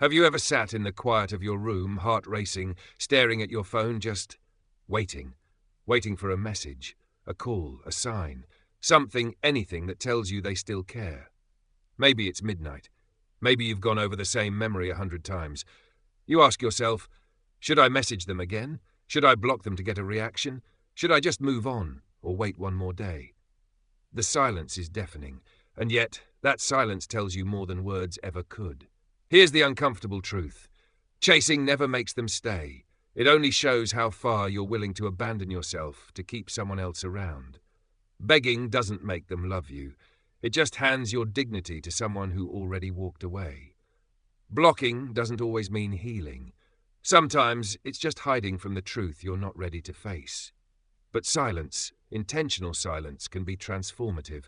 Have you ever sat in the quiet of your room, heart racing, staring at your phone, just waiting? Waiting for a message, a call, a sign, something, anything that tells you they still care. Maybe it's midnight. Maybe you've gone over the same memory 100 times. You ask yourself, should I message them again? Should I block them to get a reaction? Should I just move on, or wait one more day? The silence is deafening, and yet that silence tells you more than words ever could. Here's the uncomfortable truth. Chasing never makes them stay. It only shows how far you're willing to abandon yourself to keep someone else around. Begging doesn't make them love you. It just hands your dignity to someone who already walked away. Blocking doesn't always mean healing. Sometimes it's just hiding from the truth you're not ready to face. But silence, intentional silence, can be transformative.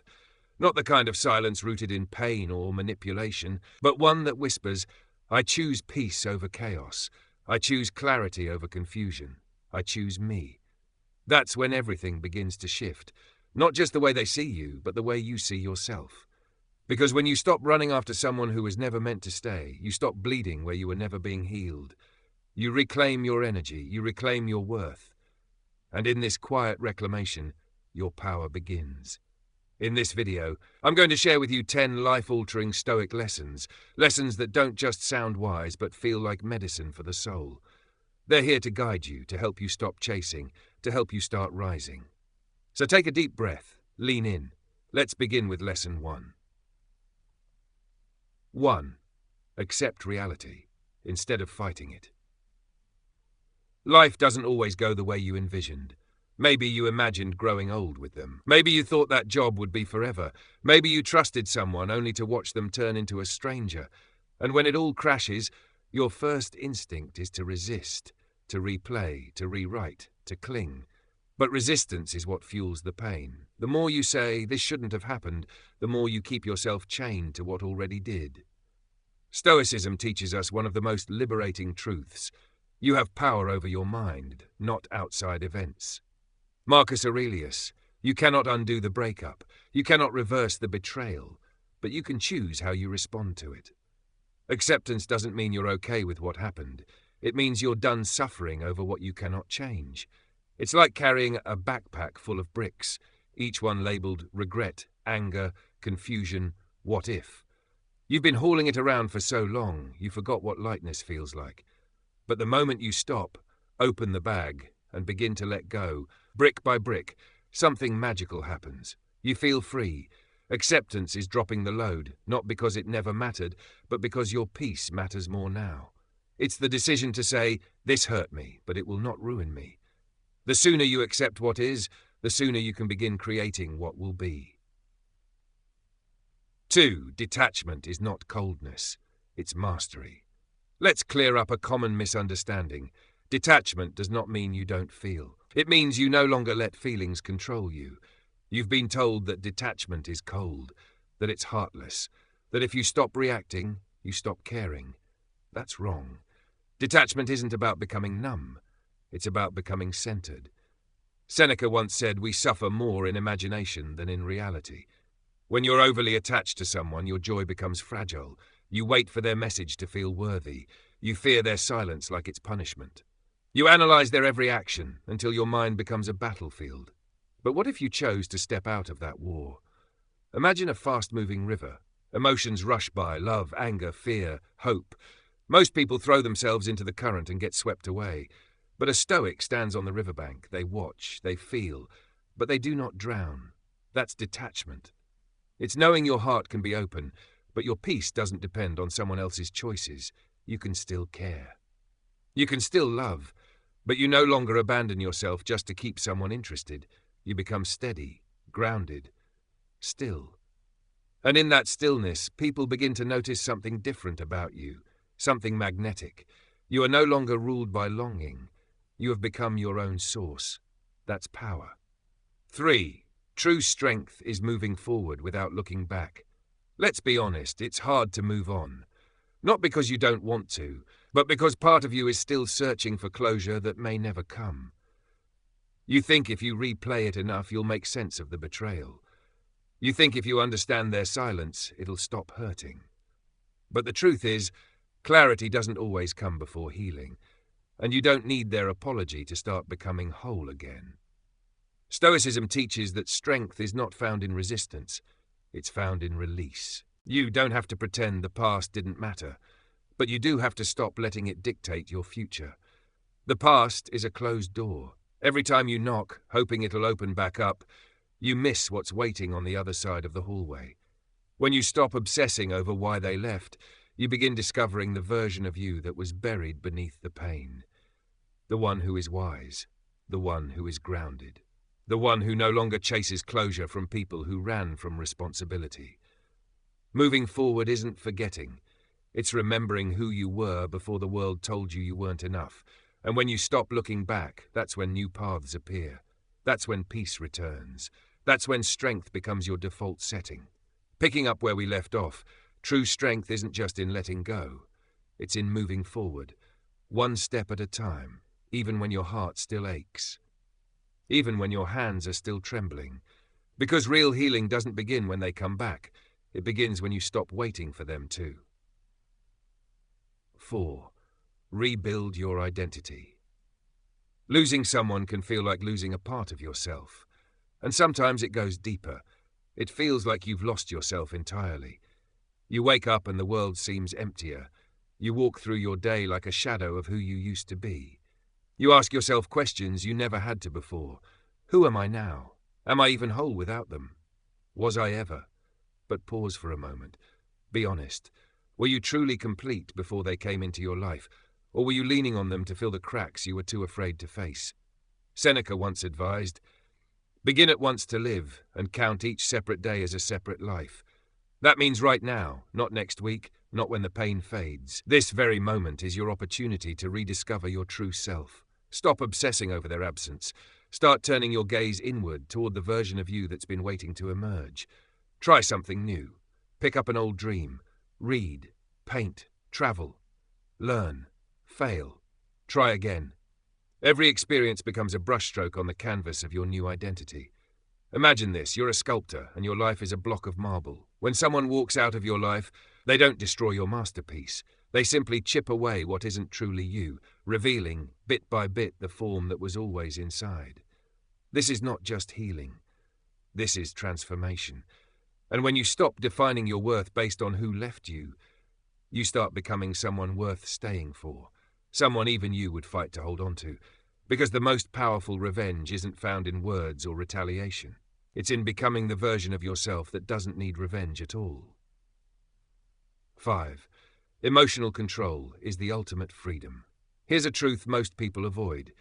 Not the kind of silence rooted in pain or manipulation, but one that whispers, I choose peace over chaos. I choose clarity over confusion. I choose me. That's when everything begins to shift. Not just the way they see you, but the way you see yourself. Because when you stop running after someone who was never meant to stay, you stop bleeding where you were never being healed. You reclaim your energy, you reclaim your worth. And in this quiet reclamation, your power begins. In this video, I'm going to share with you 10 life-altering Stoic lessons that don't just sound wise but feel like medicine for the soul. They're here to guide you, to help you stop chasing, to help you start rising. So take a deep breath, lean in. Let's begin with lesson 1. 1. Accept reality, instead of fighting it. Life doesn't always go the way you envisioned. Maybe you imagined growing old with them. Maybe you thought that job would be forever. Maybe you trusted someone only to watch them turn into a stranger. And when it all crashes, your first instinct is to resist, to replay, to rewrite, to cling. But resistance is what fuels the pain. The more you say, this shouldn't have happened, the more you keep yourself chained to what already did. Stoicism teaches us one of the most liberating truths. You have power over your mind, not outside events. Marcus Aurelius, you cannot undo the breakup, you cannot reverse the betrayal, but you can choose how you respond to it. Acceptance doesn't mean you're okay with what happened. It means you're done suffering over what you cannot change. It's like carrying a backpack full of bricks, each one labeled regret, anger, confusion, what if. You've been hauling it around for so long, you forgot what lightness feels like. But the moment you stop, open the bag, and begin to let go, brick by brick, something magical happens. You feel free. Acceptance is dropping the load, not because it never mattered, but because your peace matters more now. It's the decision to say, this hurt me, but it will not ruin me. The sooner you accept what is, the sooner you can begin creating what will be. 2. Detachment is not coldness, it's mastery. Let's clear up a common misunderstanding. Detachment does not mean you don't feel. It means you no longer let feelings control you. You've been told that detachment is cold, that it's heartless, that if you stop reacting, you stop caring. That's wrong. Detachment isn't about becoming numb. It's about becoming centered. Seneca once said, we suffer more in imagination than in reality. When you're overly attached to someone, your joy becomes fragile. You wait for their message to feel worthy. You fear their silence like it's punishment. You analyze their every action until your mind becomes a battlefield. But what if you chose to step out of that war? Imagine a fast-moving river. Emotions rush by, love, anger, fear, hope. Most people throw themselves into the current and get swept away. But a Stoic stands on the riverbank. They watch, they feel, but they do not drown. That's detachment. It's knowing your heart can be open, but your peace doesn't depend on someone else's choices. You can still care. You can still love, but you no longer abandon yourself just to keep someone interested. You become steady, grounded, still. And in that stillness, people begin to notice something different about you, something magnetic. You are no longer ruled by longing. You have become your own source. That's power. 3. True strength is moving forward without looking back. Let's be honest, it's hard to move on. Not because you don't want to, but because part of you is still searching for closure that may never come. You think if you replay it enough, you'll make sense of the betrayal. You think if you understand their silence, it'll stop hurting. But the truth is, Clarity doesn't always come before healing, and you don't need their apology to start becoming whole again. Stoicism teaches that strength is not found in resistance, it's found in release. You don't have to pretend the past didn't matter, but you do have to stop letting it dictate your future. The past is a closed door. Every time you knock, hoping it'll open back up, you miss what's waiting on the other side of the hallway. When you stop obsessing over why they left, you begin discovering the version of you that was buried beneath the pain. The one who is wise, the one who is grounded, the one who no longer chases closure from people who ran from responsibility. Moving forward isn't forgetting. It's remembering who you were before the world told you you weren't enough. And when you stop looking back, that's when new paths appear. That's when peace returns. That's when strength becomes your default setting. Picking up where we left off, true strength isn't just in letting go. It's in moving forward, one step at a time, even when your heart still aches. Even when your hands are still trembling. Because real healing doesn't begin when they come back. It begins when you stop waiting for them to. 4. Rebuild your identity. Losing someone can feel like losing a part of yourself. And sometimes it goes deeper. It feels like you've lost yourself entirely. You wake up and the world seems emptier. You walk through your day like a shadow of who you used to be. You ask yourself questions you never had to before. Who am I now? Am I even whole without them? Was I ever? But pause for a moment. Be honest. Were you truly complete before they came into your life? Or were you leaning on them to fill the cracks you were too afraid to face? Seneca once advised, "Begin at once to live, and count each separate day as a separate life." That means right now, not next week, not when the pain fades. This very moment is your opportunity to rediscover your true self. Stop obsessing over their absence. Start turning your gaze inward toward the version of you that's been waiting to emerge. Try something new. Pick up an old dream. Read, paint, travel, learn, fail, try again. Every experience becomes a brushstroke on the canvas of your new identity. Imagine this, you're a sculptor and your life is a block of marble. When someone walks out of your life, they don't destroy your masterpiece. They simply chip away what isn't truly you, revealing, bit by bit, the form that was always inside. This is not just healing. This is transformation. And when you stop defining your worth based on who left you, you start becoming someone worth staying for, someone even you would fight to hold on to, because the most powerful revenge isn't found in words or retaliation. It's in becoming the version of yourself that doesn't need revenge at all. 5. Emotional control is the ultimate freedom. Here's a truth most people avoid.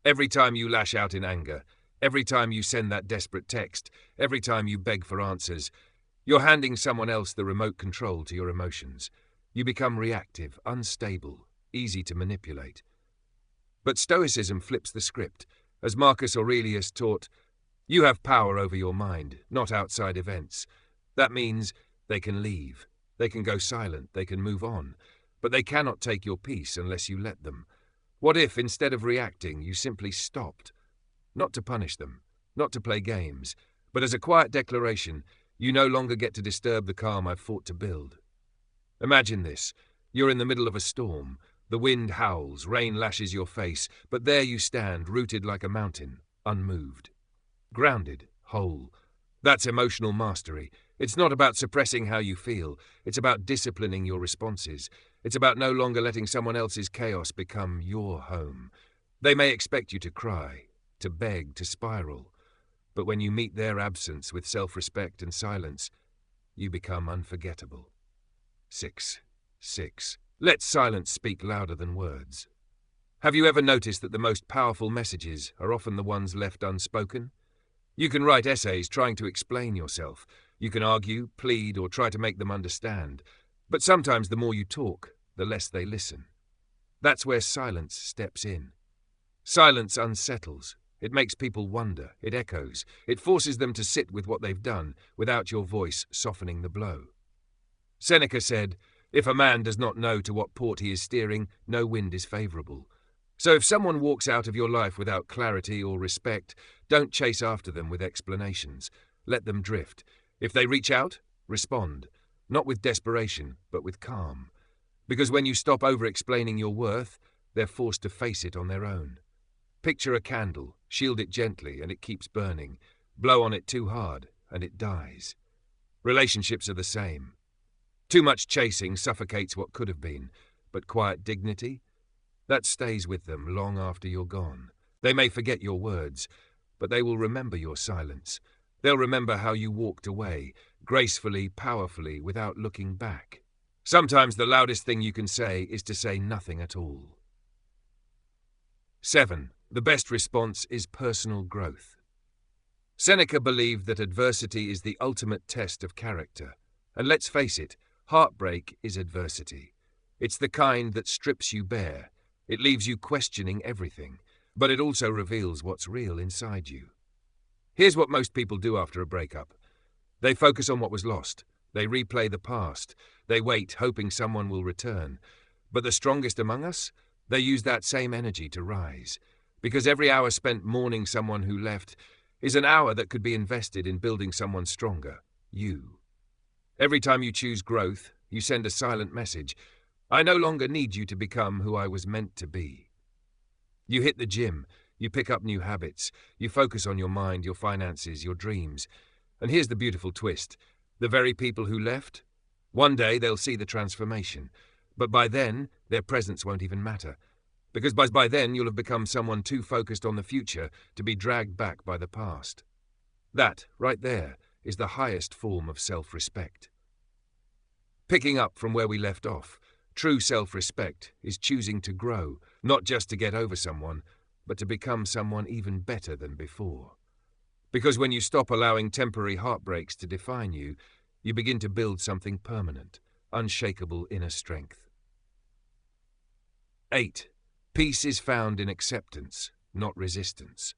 Every time you lash out in anger, every time you send that desperate text, every time you beg for answers, you're handing someone else the remote control to your emotions. You become reactive, unstable, easy to manipulate. But Stoicism flips the script. As Marcus Aurelius taught, you have power over your mind, not outside events. That means they can leave, they can go silent, they can move on, but they cannot take your peace unless you let them. What if, instead of reacting, you simply stopped? Not to punish them, not to play games, but as a quiet declaration, you no longer get to disturb the calm I've fought to build. Imagine this. You're in the middle of a storm. The wind howls, rain lashes your face, but there you stand, rooted like a mountain, unmoved. Grounded, whole. That's emotional mastery. It's not about suppressing how you feel. It's about disciplining your responses. It's about no longer letting someone else's chaos become your home. They may expect you to cry, to beg, to spiral. But when you meet their absence with self-respect and silence, you become unforgettable. 6. Let silence speak louder than words. Have you ever noticed that the most powerful messages are often the ones left unspoken? You can write essays trying to explain yourself. You can argue, plead, or try to make them understand. But sometimes the more you talk, the less they listen. That's where silence steps in. Silence unsettles. It makes people wonder. It echoes. It forces them to sit with what they've done without your voice softening the blow. Seneca said, "If a man does not know to what port he is steering, no wind is favourable." So if someone walks out of your life without clarity or respect, don't chase after them with explanations. Let them drift. If they reach out, respond. Not with desperation, but with calm. Because when you stop over-explaining your worth, they're forced to face it on their own. Picture a candle, shield it gently and it keeps burning. Blow on it too hard and it dies. Relationships are the same. Too much chasing suffocates what could have been, but quiet dignity, that stays with them long after you're gone. They may forget your words, but they will remember your silence. They'll remember how you walked away, gracefully, powerfully, without looking back. Sometimes the loudest thing you can say is to say nothing at all. 7. The best response is personal growth. Seneca believed that adversity is the ultimate test of character. And let's face it, heartbreak is adversity. It's the kind that strips you bare. It leaves you questioning everything, but it also reveals what's real inside you. Here's what most people do after a breakup. They focus on what was lost. They replay the past. They wait, hoping someone will return. But the strongest among us, they use that same energy to rise. Because every hour spent mourning someone who left is an hour that could be invested in building someone stronger, you. Every time you choose growth, you send a silent message. I no longer need you to become who I was meant to be. You hit the gym, you pick up new habits, you focus on your mind, your finances, your dreams. And here's the beautiful twist. The very people who left, one day they'll see the transformation. But by then, their presence won't even matter. Because by then you'll have become someone too focused on the future to be dragged back by the past. That, right there, is the highest form of self-respect. Picking up from where we left off, true self-respect is choosing to grow, not just to get over someone, but to become someone even better than before. Because when you stop allowing temporary heartbreaks to define you, you begin to build something permanent, unshakable inner strength. 8. Peace is found in acceptance, not resistance.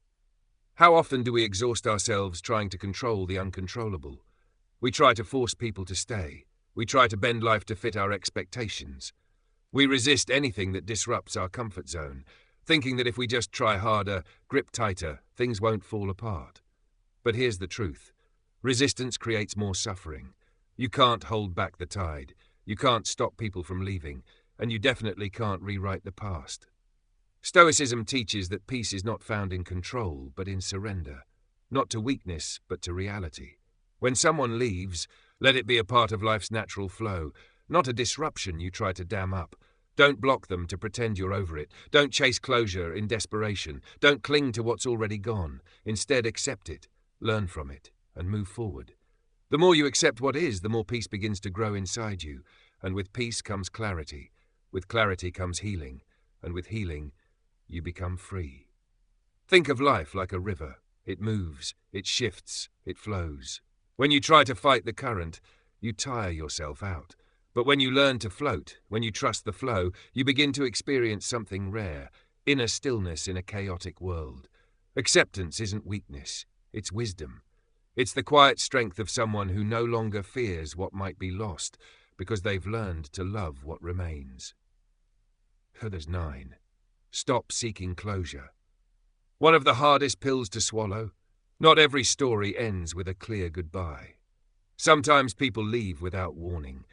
How often do we exhaust ourselves trying to control the uncontrollable? We try to force people to stay. We try to bend life to fit our expectations. We resist anything that disrupts our comfort zone, thinking that if we just try harder, grip tighter, things won't fall apart. But here's the truth. Resistance creates more suffering. You can't hold back the tide. You can't stop people from leaving, and you definitely can't rewrite the past. Stoicism teaches that peace is not found in control, but in surrender. Not to weakness, but to reality. When someone leaves, let it be a part of life's natural flow, not a disruption you try to dam up. Don't block them to pretend you're over it. Don't chase closure in desperation. Don't cling to what's already gone. Instead, accept it, learn from it, and move forward. The more you accept what is, the more peace begins to grow inside you. And with peace comes clarity. With clarity comes healing. And with healing, you become free. Think of life like a river. It moves, it shifts, it flows. When you try to fight the current, you tire yourself out. But when you learn to float, when you trust the flow, you begin to experience something rare, inner stillness in a chaotic world. Acceptance isn't weakness, it's wisdom. It's the quiet strength of someone who no longer fears what might be lost because they've learned to love what remains. There's 9. Stop seeking closure. One of the hardest pills to swallow. Not every story ends with a clear goodbye. Sometimes people leave without warning.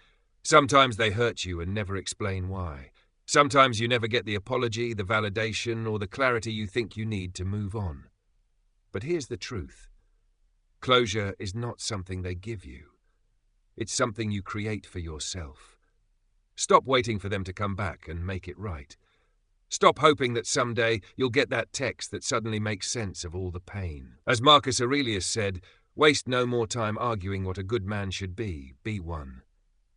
Sometimes they hurt you and never explain why. Sometimes you never get the apology, the validation, or the clarity you think you need to move on. But here's the truth. Closure is not something they give you. It's something you create for yourself. Stop waiting for them to come back and make it right. Stop hoping that someday you'll get that text that suddenly makes sense of all the pain. As Marcus Aurelius said, waste no more time arguing what a good man should be one.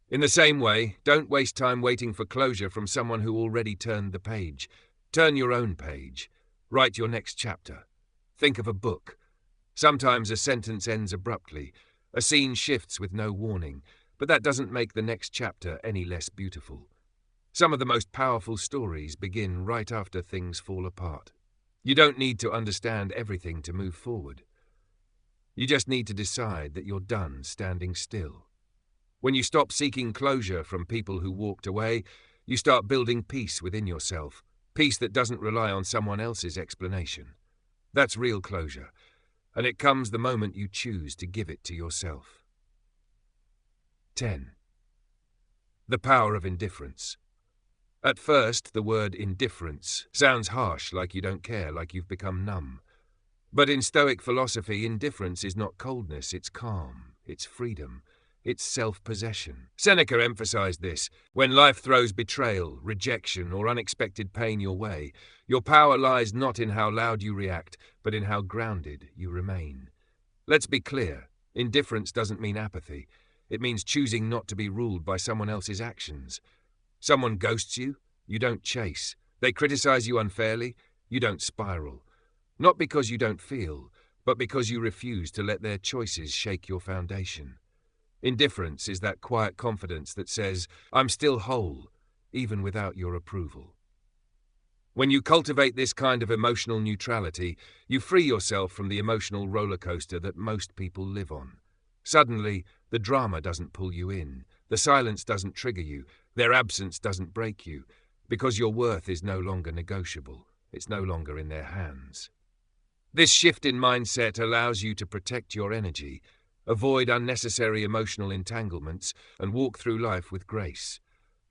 In the same way, don't waste time waiting for closure from someone who already turned the page. Turn your own page. Write your next chapter. Think of a book. Sometimes a sentence ends abruptly. A scene shifts with no warning, but that doesn't make the next chapter any less beautiful. Some of the most powerful stories begin right after things fall apart. You don't need to understand everything to move forward. You just need to decide that you're done standing still. When you stop seeking closure from people who walked away, you start building peace within yourself, peace that doesn't rely on someone else's explanation. That's real closure, and it comes the moment you choose to give it to yourself. 10. The power of indifference. At first, the word indifference sounds harsh, like you don't care, like you've become numb. But in Stoic philosophy, indifference is not coldness, it's calm, it's freedom, it's self-possession. Seneca emphasized this. When life throws betrayal, rejection, or unexpected pain your way, your power lies not in how loud you react, but in how grounded you remain. Let's be clear, indifference doesn't mean apathy. It means choosing not to be ruled by someone else's actions. Someone ghosts you, you don't chase. They criticize you unfairly, you don't spiral. Not because you don't feel, but because you refuse to let their choices shake your foundation. Indifference is that quiet confidence that says, I'm still whole, even without your approval. When you cultivate this kind of emotional neutrality, you free yourself from the emotional roller coaster that most people live on. Suddenly, the drama doesn't pull you in, the silence doesn't trigger you, their absence doesn't break you, because your worth is no longer negotiable, it's no longer in their hands. This shift in mindset allows you to protect your energy, avoid unnecessary emotional entanglements, and walk through life with grace.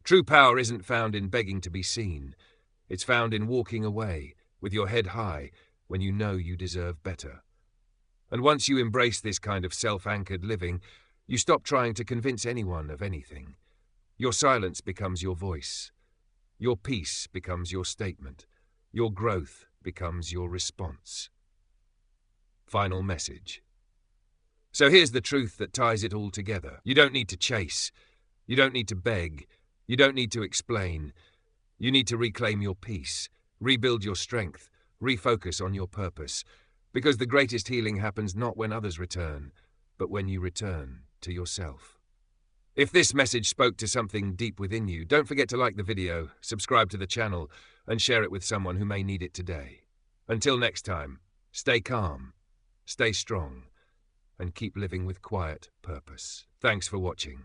True power isn't found in begging to be seen. It's found in walking away, with your head high, when you know you deserve better. And once you embrace this kind of self-anchored living, you stop trying to convince anyone of anything. Your silence becomes your voice. Your peace becomes your statement. Your growth becomes your response. Final message. So here's the truth that ties it all together. You don't need to chase. You don't need to beg. You don't need to explain. You need to reclaim your peace, rebuild your strength, refocus on your purpose. Because the greatest healing happens not when others return, but when you return to yourself. If this message spoke to something deep within you, don't forget to like the video, subscribe to the channel, and share it with someone who may need it today. Until next time, stay calm, stay strong, and keep living with quiet purpose. Thanks for watching.